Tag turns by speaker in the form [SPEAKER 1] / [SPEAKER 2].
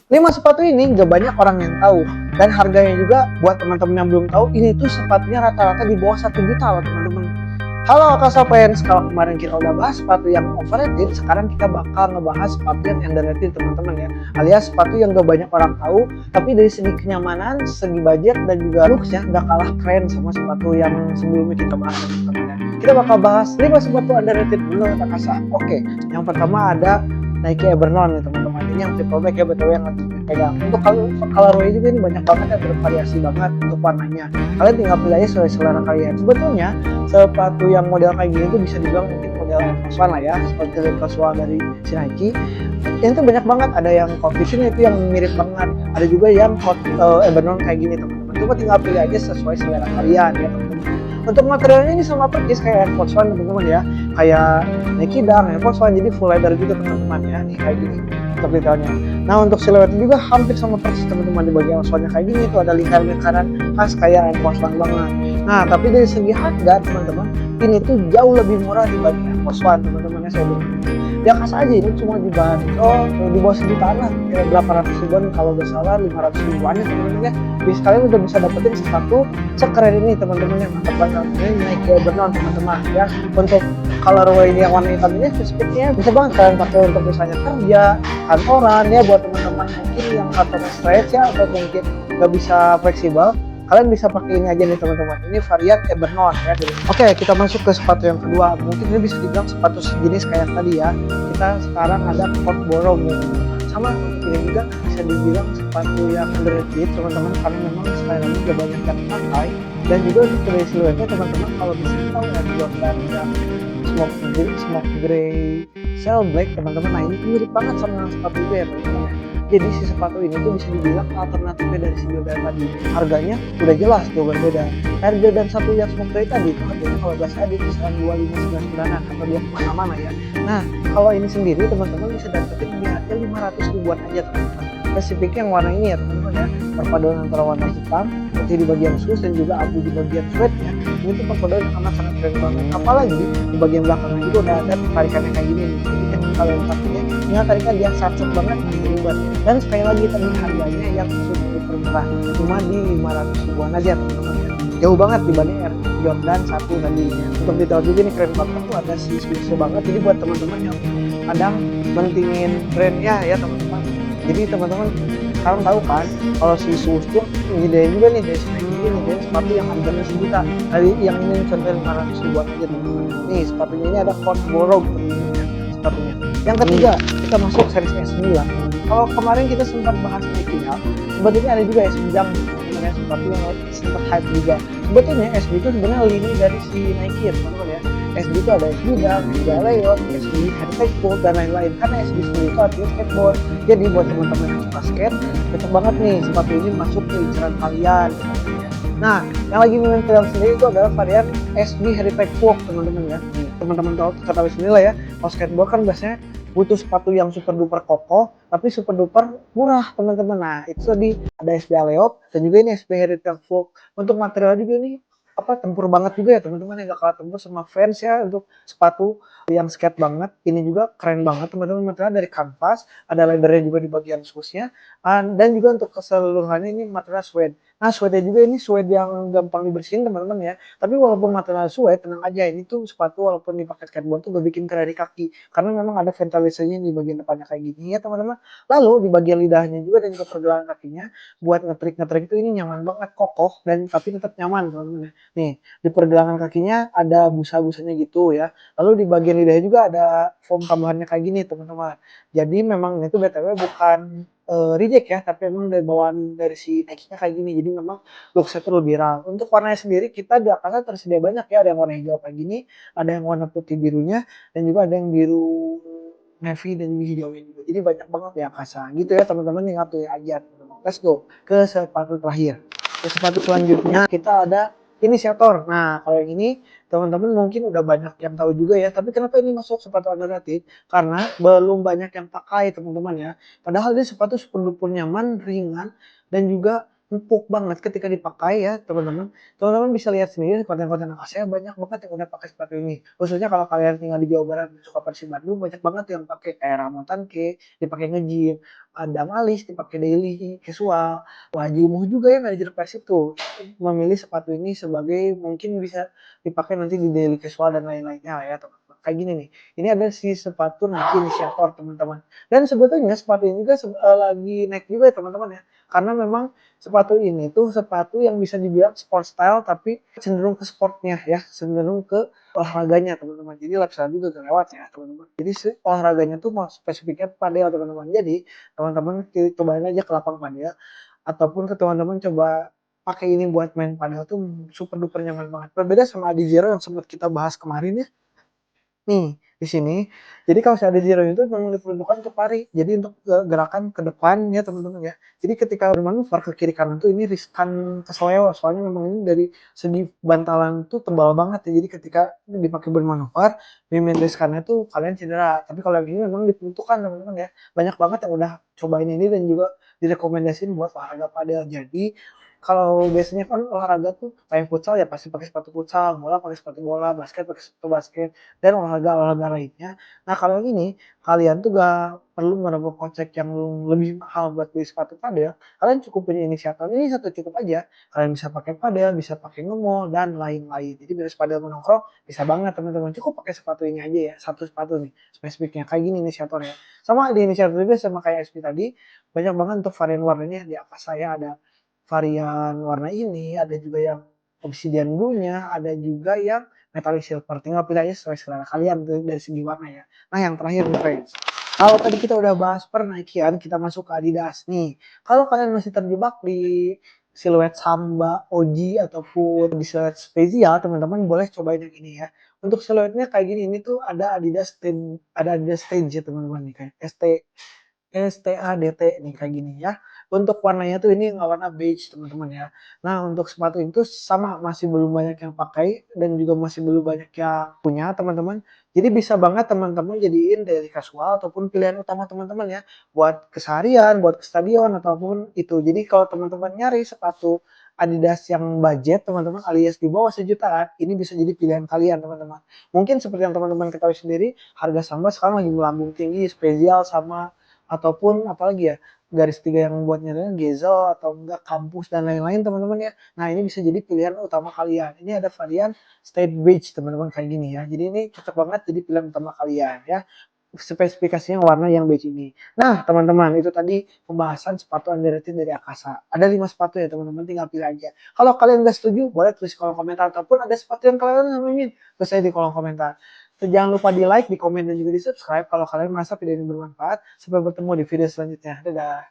[SPEAKER 1] 5 sepatu ini gak banyak orang yang tahu, dan harganya juga buat teman-teman yang belum tahu, ini tuh sepatunya rata-rata di bawah 1 juta loh teman-teman. Halo Kasa Fans, kalau kemarin kita udah bahas sepatu yang overrated, sekarang kita bakal ngebahas sepatu yang underrated teman-teman ya. Alias sepatu yang gak banyak orang tahu, tapi dari segi kenyamanan, segi budget, dan juga looks-nya gak kalah keren sama sepatu yang sebelumnya kita bahas teman-teman ya. Kita bakal bahas 5 sepatu underrated menurut Kasa. Oke, yang pertama ada Nike Evernon nih teman-teman. Ini yang triple back ya, betul yang pegang. Untuk colorway juga ini banyak banget ya, bervariasi banget untuk warnanya. Kalian tinggal pilih aja sesuai selera kalian. Sebetulnya sepatu yang model kayak gini tuh bisa dibilang mungkin model Air Force One lah ya, seperti Air Force One dari si Nike. Ini tuh banyak banget, ada yang Confusion itu yang mirip banget, ada juga yang Evernon kayak gini teman-teman. Coba tinggal pilih aja sesuai selera kalian ya teman-teman. Untuk materialnya ini sama persis kayak Air Force One teman-teman ya, kayak Nike Dunk, Air Force One, jadi full leather juga teman-teman ya, nih kayak gini untuk detailnya. Nah untuk siluetnya juga hampir sama persis teman-teman, di bagian soalnya kayak gini tuh ada lingkaran-lingkaran khas kayak Air Force One banget. Nah tapi dari segi harga teman-teman, ini tuh jauh lebih murah dibanding Air Force One teman-teman ya, saya bilang. Ya kas aja ini cuma dibanderol di bawah sejutaan lah, ya, berapa ratus ribuan kalau nggak salah, 500 ribuan ya teman-teman ya. Bisa kalian udah bisa dapetin sepatu sekeren ini teman-teman yang mantap banget. Ini Nike Evernon teman-teman ya. Untuk colorway yang warna hitam ini speednya bisa banget kalian pakai untuk misalnya kerja, kantoran ya, buat teman-teman mungkin yang kantornya stretch ya, atau mungkin nggak bisa fleksibel, kalian bisa pakai ini aja nih teman-teman. Ini varian Evernon ya. Oke, kita masuk ke sepatu yang kedua. Mungkin ini bisa dibilang sepatu sejenis kayak tadi ya. Kita sekarang ada Court Borough. Sama ini juga bisa dibilang sepatu yang underrated teman-teman, karena memang sekali lagi gak banyak yang pakai. Dan juga untuk dari siluetnya teman-teman, kalau bisa tahu ya, Jordan dan smoke gray shell black teman-teman. Nah ini mirip banget sama sepatu itu ya teman-teman. Jadi si sepatu ini tuh bisa dibilang alternatifnya dari si Jordan tadi. Harganya udah jelas tuh berbeda. Harga dan satu yang smoke gray tadi itu harganya kalau nggak salah di kisaran 2599 atau 2 kemana-mana ya. Nah kalau ini sendiri teman-teman bisa dapetin di harga 500 ribuan aja teman-teman. Spesifik yang warna ini ya teman-teman ya, perpaduan antara warna hitam putih di bagian sus dan juga abu di bagian sweatnya. Ini tuh perpaduan yang amat sangat keren banget. Apalagi di bagian belakangnya juga udah ada tarikannya kayak gini nih. Jadi kan kalian pakainya, tinggal tarikan dia satset banget ribet. Dan sekali lagi tadi harganya yang super murah, cuma di 500 ribuan aja teman-teman. Jauh banget dibanding Air Jordan 1 tadi. Untuk detail juga nih keren banget tuh, ada si Swiss banget. Jadi buat teman-teman yang kadang mentingin brandnya ya teman-teman. Jadi teman-teman sekarang tahu kan kalau si Swiss tuh nyediain juga nih dari sini nih, dari sepatu yang harganya sejuta. Tadi yang ini sampai 500 ribuan aja teman-teman. Nih sepatunya ini ada Court Borough sepatunya. Yang ketiga kita masuk series S9. Kalau kemarin kita sempat bahas Nike ya, sebetulnya ada juga SB Dunk sebenarnya, sepatu yang sempat hype juga. Sebetulnya SB itu sebenarnya lini dari si Nike ya teman-teman ya. SB itu ada SB Dunk, juga Leon, SB Heritage Bolt dan lain-lain. Karena SB sendiri itu artinya skateboard. Jadi buat teman-teman yang suka skate, cocok banget nih sepatu ini masuk ke inceran kalian. Nah, yang lagi menempel sendiri itu adalah varian SB Heritage Walk teman-teman ya. Teman-teman tahu ketahui sendiri lah ya, kalau skateboard kan biasanya butuh sepatu yang super duper kokoh tapi super duper murah teman-teman. Nah itu tadi ada SB Aleop dan juga ini SB Heritage Walk. Untuk material juga ini tempur banget juga ya teman-teman, yang gak kalah tempur sama fans ya. Untuk sepatu yang skate banget, ini juga keren banget teman-teman. Material dari kanvas, ada leathernya juga di bagian susnya, dan juga untuk keseluruhannya ini material suede. Nah suede juga ini suede yang gampang dibersihin teman-teman ya. Tapi walaupun material suede, tenang aja, ini tuh sepatu walaupun dipakai skateboard tuh gak bikin kena di kaki, karena memang ada ventilasenya di bagian depannya kayak gini ya teman-teman. Lalu di bagian lidahnya juga dan juga pergelangan kakinya, buat ngetrik itu ini nyaman banget, kokoh dan tapi tetap nyaman teman-teman. Nih di pergelangan kakinya ada busa-busanya gitu ya. Lalu di bagian lidahnya juga ada foam tambahannya kayak gini teman-teman. Jadi memang itu BTW bukan reject ya, tapi memang dari bawaan dari si Nike-nya kayak gini. Jadi memang looks-nya tuh lebih raw. Untuk warnanya sendiri kita di atasnya tersedia banyak ya, ada yang warna hijau kayak gini, ada yang warna putih birunya, dan juga ada yang biru navy dan hijaunya juga. Jadi banyak banget ya kasa gitu ya teman-teman, tinggal pilih aja. Let's go ke sepatu terakhir. Ke sepatu selanjutnya kita ada inisiator. Nah kalau yang ini teman-teman mungkin udah banyak yang tahu juga ya, tapi kenapa ini masuk sepatu underrated? Karena belum banyak yang pakai teman-teman ya. Padahal dia sepatu super duper nyaman, ringan, dan juga empuk banget ketika dipakai ya teman-teman. Teman-teman bisa lihat sendiri konten-konten saya banyak banget yang udah pakai sepatu ini. Khususnya kalau kalian tinggal di Jawa Barat, suka Persib Bandung, banyak banget yang pakai kayak Ramotan K, dipakai nge-gym, ada Malis dipakai daily casual. Wahji Umuh juga yang manajer Persib tuh memilih sepatu ini sebagai mungkin bisa dipakai nanti di daily casual dan lain-lainnya lah ya teman-teman. Kayak gini nih, ini ada si sepatu Nike Initiator teman-teman. Dan sebetulnya sepatu ini juga lagi naik juga ya teman-teman ya. Karena memang sepatu ini tuh sepatu yang bisa dibilang sport style tapi cenderung ke sportnya ya, cenderung ke olahraganya teman-teman. Jadi lifestyle juga gak lewat ya teman-teman. Jadi olahraganya tuh mau spesifiknya padel teman-teman. Jadi teman-teman cobain aja ke lapang padel ataupun ke teman-teman coba pakai ini buat main padel tuh super duper nyaman banget. Berbeda sama Adi Zero yang sempat kita bahas kemarin ya. Nih, di sini, jadi kalau saya ada zero itu memang diperuntukkan untuk lari. Jadi untuk gerakan ke depan ya teman-teman ya. Jadi ketika bermanuver ke kiri kanan tuh ini riskan kesleo. Soalnya memang ini dari segi bantalan tuh tebal banget ya. Jadi ketika dipakai bermanuver, minim riskannya tuh kalian cedera. Tapi kalau yang ini memang diperuntukkan teman-teman ya. Banyak banget yang udah cobain ini dan juga direkomendasiin buat olahraga padel. Jadi kalau biasanya kan olahraga tuh kayak futsal ya pasti pakai sepatu futsal, bola pakai sepatu bola, basket pakai sepatu basket dan olahraga-olahraga lainnya. Nah kalau yang ini kalian tuh gak perlu merogoh kocek yang lebih mahal buat beli sepatu padel. Kalian cukup punya inisiator ini satu cukup aja. Kalian bisa pakai padel, bisa pakai nge-mall dan lain-lain. Jadi bisa padel menongkrong bisa banget teman-teman. Cukup pakai sepatu ini aja ya, satu sepatu nih spesifiknya kayak gini inisiator ya. Sama di inisiator juga sama kayak SP tadi banyak banget untuk varian warnanya di atas saya ada varian warna ini, ada juga yang obsidian blue-nya, ada juga yang metallic silver. Tinggal pilih aja sesuai selera kalian dari segi warna ya. Nah yang terakhir nih friends. Kalau tadi kita udah bahas per Nikean, kita masuk ke Adidas nih. Kalau kalian masih terjebak di siluet Samba, OG ataupun di siluet spesial, teman-teman boleh cobain yang ini ya. Untuk siluetnya kayak gini, ini tuh ada Adidas Stage ya teman-teman nih kayak STADT nih kayak gini ya. Untuk warnanya tuh ini warna beige teman-teman ya. Nah untuk sepatu itu sama masih belum banyak yang pakai dan juga masih belum banyak yang punya teman-teman. Jadi bisa banget teman-teman jadiin dari casual ataupun pilihan utama teman-teman ya. Buat keseharian, buat ke stadion ataupun itu. Jadi kalau teman-teman nyari sepatu Adidas yang budget teman-teman alias di bawah sejutaan, ini bisa jadi pilihan kalian teman-teman. Mungkin seperti yang teman-teman ketahui sendiri, harga Samba sekarang lagi melambung tinggi, spesial sama ataupun apalagi ya garis tiga yang buat nyarinya Gezel atau enggak kampus dan lain-lain teman-teman ya. Nah ini bisa jadi pilihan utama kalian. Ini ada varian state beige teman-teman kayak gini ya. Jadi ini cocok banget jadi pilihan utama kalian ya. Spesifikasinya warna yang beige ini. Nah teman-teman itu tadi pembahasan sepatu underrated dari Akasa. Ada 5 sepatu ya teman-teman tinggal pilih aja. Kalau kalian nggak setuju boleh tulis kolom komentar ataupun ada sepatu yang kalian ingin tulis aja di kolom komentar. Jangan lupa di like, di komen, dan juga di subscribe kalau kalian merasa video ini bermanfaat. Sampai bertemu di video selanjutnya. Dadah.